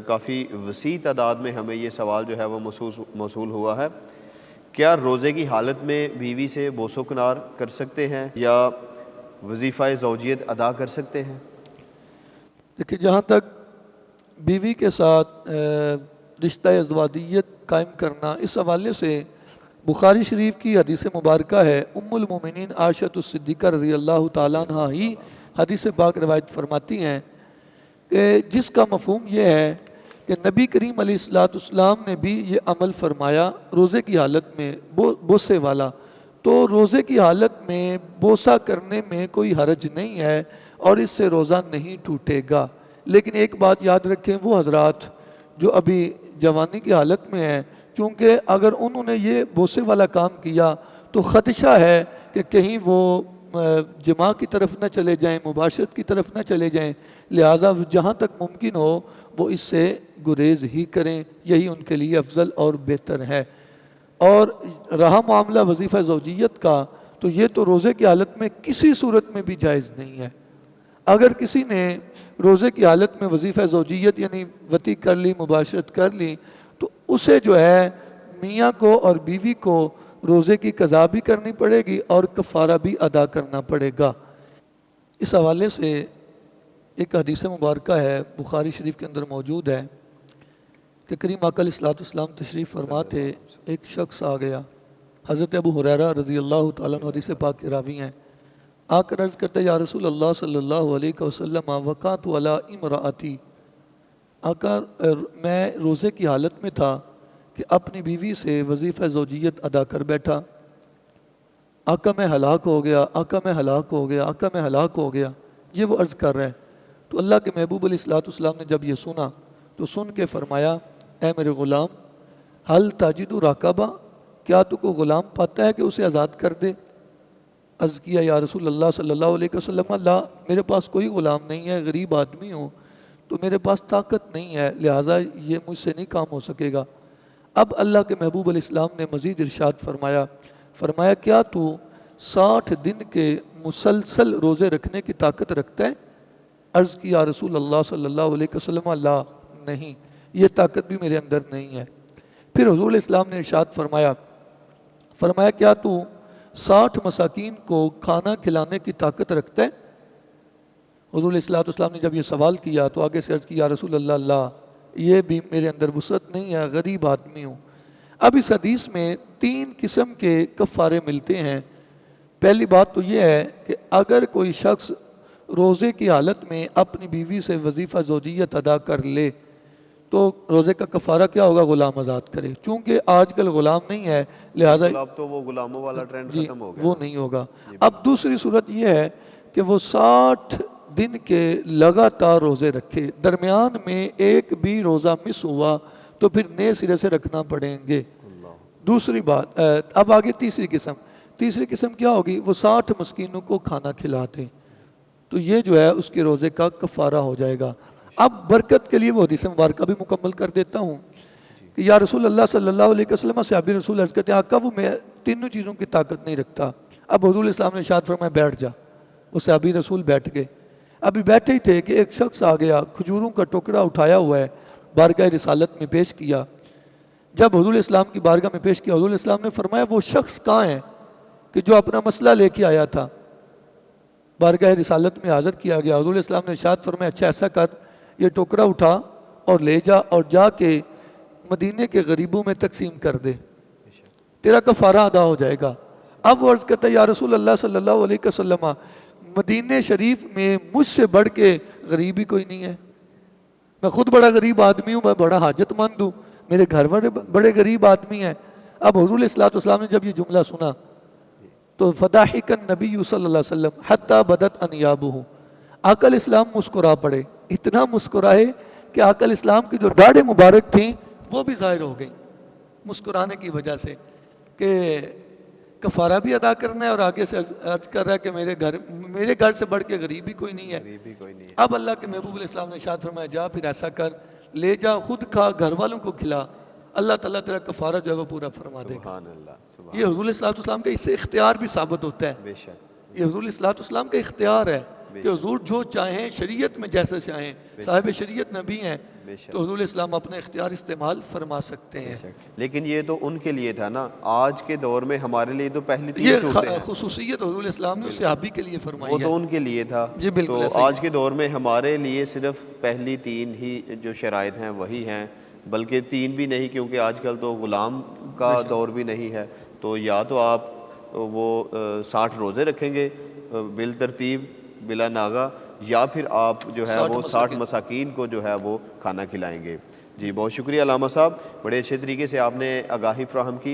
کافی وسیع تعداد میں ہمیں یہ سوال جو ہے وہ موصول ہوا ہے، کیا روزے کی حالت میں بیوی سے بوس و کنار کر سکتے ہیں یا وظیفہ زوجیت ادا کر سکتے ہیں؟ دیکھیں، جہاں تک بیوی کے ساتھ رشتہ ازدواجیت قائم کرنا، اس حوالے سے بخاری شریف کی حدیث مبارکہ ہے، ام المومنین عائشہ الصدیقہ رضی اللہ تعالیٰ عنہ ہی حدیث پاک روایت فرماتی ہیں کہ جس کا مفہوم یہ ہے کہ نبی کریم علیہ السلام نے بھی یہ عمل فرمایا روزے کی حالت میں بوسے والا، تو روزے کی حالت میں بوسہ کرنے میں کوئی حرج نہیں ہے اور اس سے روزہ نہیں ٹوٹے گا۔ لیکن ایک بات یاد رکھیں، وہ حضرات جو ابھی جوانی کی حالت میں ہیں، چونکہ اگر انہوں نے یہ بوسے والا کام کیا تو خدشہ ہے کہ کہیں وہ جماع کی طرف نہ چلے جائیں، مباشرت کی طرف نہ چلے جائیں، لہٰذا جہاں تک ممکن ہو وہ اس سے گریز ہی کریں، یہی ان کے لیے افضل اور بہتر ہے۔ اور رہا معاملہ وظیفہ زوجیت کا، تو یہ تو روزے کی حالت میں کسی صورت میں بھی جائز نہیں ہے۔ اگر کسی نے روزے کی حالت میں وظیفہ زوجیت یعنی وطی کر لی، مباشرت کر لی، تو اسے جو ہے میاں کو اور بیوی کو روزے کی قضا بھی کرنی پڑے گی اور کفارہ بھی ادا کرنا پڑے گا۔ اس حوالے سے ایک حدیث مبارکہ ہے، بخاری شریف کے اندر موجود ہے کہ کریم آقا علیہ السلام تشریف فرما تھے، ایک شخص آ گیا، حضرت ابو ہریرہ رضی اللہ تعالیٰ عنہ حدیث پاک کے راوی ہیں، آ کر عرض کرتے یا رسول اللہ صلی اللہ علیہ وسلم وقعت علی امرأتی، آقا میں روزے کی حالت میں تھا کہ اپنی بیوی سے وظیفہ زوجیت ادا کر بیٹھا، آقا میں ہلاک ہو گیا، آقا میں ہلاک ہو گیا، آقا میں ہلاک ہو گیا، یہ وہ عرض کر رہے ہیں۔ تو اللہ کے محبوب علیہ السلام نے جب یہ سنا تو سن کے فرمایا اے میرے غلام حل تاجد راقبہ، کیا تو کو غلام پاتا ہے کہ اسے آزاد کر دے؟ عرض کیا یا رسول اللہ صلی اللہ علیہ وسلم اللہ میرے پاس کوئی غلام نہیں ہے، غریب آدمی ہوں تو میرے پاس طاقت نہیں ہے، لہٰذا یہ مجھ سے نہیں کام ہو سکے گا۔ اب اللہ کے محبوب علیہ السلام نے مزید ارشاد فرمایا کیا تو 60 دن کے مسلسل روزے رکھنے کی طاقت رکھتا ہے؟ عرض کی یا رسول اللہ صلی اللہ علیہ وسلم اللہ نہیں، یہ طاقت بھی میرے اندر نہیں ہے۔ پھر حضور علیہ السلام نے ارشاد فرمایا کیا تو 60 مساکین کو کھانا کھلانے کی طاقت رکھتا ہے؟ حضور علیہ السلام نے جب یہ سوال کیا تو آگے سے عرض کی یا رسول اللہ یہ بھی میرے اندر وسعت نہیں ہے، غریب آدمی ہوں۔ اب اس حدیث میں 3 قسم کے کفارے ملتے ہیں۔ پہلی بات تو یہ ہے کہ اگر کوئی شخص روزے کی حالت میں اپنی بیوی سے وظیفہ زوجیت ادا کر لے تو روزے کا کفارہ کیا ہوگا؟ غلام آزاد کرے، چونکہ آج کل غلام نہیں ہے لہذا اب تو وہ غلاموں والا ٹرینڈ ختم ہو گیا، وہ نہیں ہوگا۔ اب دوسری صورت یہ ہے کہ وہ 60 دن کے لگاتار روزے رکھے، درمیان میں ایک بھی روزہ مس ہوا تو پھر نئے سرے سے رکھنا پڑیں گے۔ دوسری بات، اب آگے تیسری قسم کیا ہوگی؟ وہ 60 مسکینوں کو کھانا کھلا دے، تو یہ جو ہے اس کے روزے کا کفارہ ہو جائے گا۔ اب برکت کے لیے وہ حدیث مبارکہ بھی مکمل کر دیتا ہوں کہ یا رسول اللہ صلی اللہ علیہ وسلم صحابی رسول عرض کرتے ہیں آقا وہ میں تینوں چیزوں کی طاقت نہیں رکھتا۔ اب حضور اسلام نے ارشاد فرمایا بیٹھ جا، وہ صحابی رسول بیٹھ گئے۔ ابھی بیٹھے ہی تھے کہ ایک شخص آ گیا، کھجوروں کا ٹکڑا اٹھایا ہوا ہے، بارگاہ رسالت میں پیش کیا۔ جب حضور اسلام کی بارگاہ میں پیش کیا، حضور اسلام نے فرمایا وہ شخص کہاں ہے کہ جو اپنا مسئلہ لے کے آیا تھا؟ بارگاہ رسالت میں حاضر کیا گیا، حضور اسلام نے ارشاد فرمایا اچھا ایسا کر، یہ ٹکڑا اٹھا اور لے جا اور جا کے مدینے کے غریبوں میں تقسیم کر دے، تیرا کفارہ ادا ہو جائے گا۔ اب وہ عرض کرتا ہے یا رسول اللہ صلی اللہ علیہ وسلم مدینے شریف میں مجھ سے بڑھ کے غریب ہی کوئی نہیں ہے، میں خود بڑا غریب آدمی ہوں، میں بڑا حاجت مند ہوں، میرے گھر بڑے غریب آدمی ہیں۔ اب حضور علیہ السلام نے جب یہ جملہ سنا تو فضحک النبی صلی اللہ علیہ وسلم حتی بدت انیابہ، آقا علیہ السلام مسکرا پڑے، اتنا مسکرائے کہ آقا علیہ السلام کی جو داڑھیں مبارک تھیں وہ بھی ظاہر ہو گئیں مسکرانے کی وجہ سے کہ کفارہ بھی ادا کرنا ہے اور آگے سے عرض کر رہا ہے کہ میرے گھر سے بڑھ کے غریب ہی کوئی نہیں ہے۔ اب اللہ کے محبوب علیہ السلام نے ارشاد فرمایا جا پھر ایسا کر، لے جا، خود کھا، گھر والوں کو کھلا، اللہ تعالیٰ تیرا کفارہ جو ہے وہ پورا فرما دے گا۔ یہ حضور علیہ السلام کا اس سے اختیار بھی ثابت ہوتا ہے، یہ حضور علیہ السلام کا اختیار ہے کہ حضور جو چاہیں شریعت میں جیسے چاہیں، صاحب شریعت نبی ہیں، بے شک۔ تو حضور اسلام اپنے اختیار استعمال فرما سکتے ہیں۔ لیکن یہ تو ان کے لیے تھا نا، آج کے دور میں ہمارے لیے تو پہلی 3 یہ صورتیں ہیں، خصوصیت حضور اسلام نے صحابی کے لیے فرمائی وہ ہے۔ تو ان کے لیے تھا۔ جی بالکل تو ایسا ہی آج کے دور میں ہمارے لیے صرف پہلی 3 ہی جو شرائط ہیں وہی ہیں، بلکہ 3 بھی نہیں، کیونکہ آج کل تو غلام کا دور بھی نہیں ہے۔ تو یا تو آپ وہ 60 روزے رکھیں گے بالترتیب بلا ناغہ، یا پھر آپ جو ہے وہ 60 مساکین کو جو ہے وہ کھانا کھلائیں گے۔ جی بہت شکریہ علامہ صاحب، بڑے اچھے طریقے سے آپ نے آگاہی فراہم کی۔